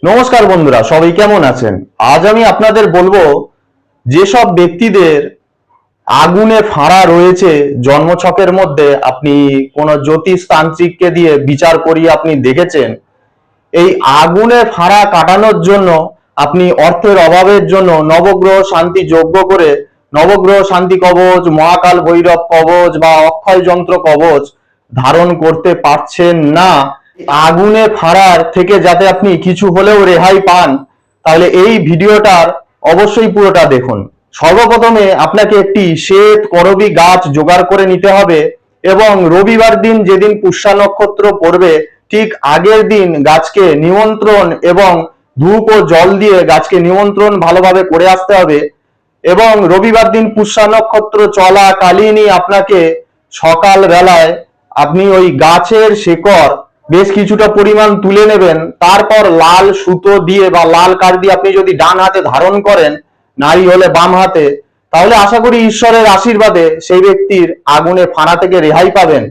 নমস্কার বন্ধুরা, সবাই কেমন আছেন? আজ আমি আপনাদের বলবো যেসব ব্যক্তিদের আগুনে ফাঁড়া রয়েছে জন্মছকের মধ্যে, আপনি কোনো জ্যোতিষ তান্ত্রিককে দিয়ে বিচার করিয়ে আপনি দেখেছেন এই আগুনে ফাঁড়া কাটানোর জন্য আপনি অর্থের অভাবের জন্য নবগ্রহ শান্তি যজ্ঞ করে নবগ্রহ শান্তি কবচ, মহাকাল ভৈরব কবচ বা অক্ষয় যন্ত্র কবচ ধারণ করতে পারছেন না। আগুনে ফাঁড়ার থেকে যাতে আপনি কিছু হলেও রেহাই পান, তাহলে এই ভিডিওটার অবশ্যই পুরোটা দেখুন। সর্বপ্রথমে আপনাকে একটি শ্বেত করবী গাছ জোগাড় করে নিতে হবে এবং রবিবার দিন যেদিন পুষ্যা নক্ষত্র পড়বে ঠিক আগের দিন গাছকে নিমন্ত্রণ এবং ধূপ ও জল দিয়ে গাছকে নিমন্ত্রণ ভালোভাবে করে আসতে হবে। এবং রবিবার দিন পুষ্যা নক্ষত্র চলাকালীনই আপনাকে সকাল বেলায় আপনি ওই গাছের শেকড় বেশ কিছুটা পরিমাণ তুলে নেবেন। তারপর লাল সুতো দিয়ে বা লাল কাঠ দিয়ে আপনি যদি ডান হাতে ধারণ করেন, নারী হলে বাম হাতে, তাহলে আশা করি ঈশ্বরের আশীর্বাদে সেই ব্যক্তির আগুনে ফাঁড়া থেকে রেহাই পাবেন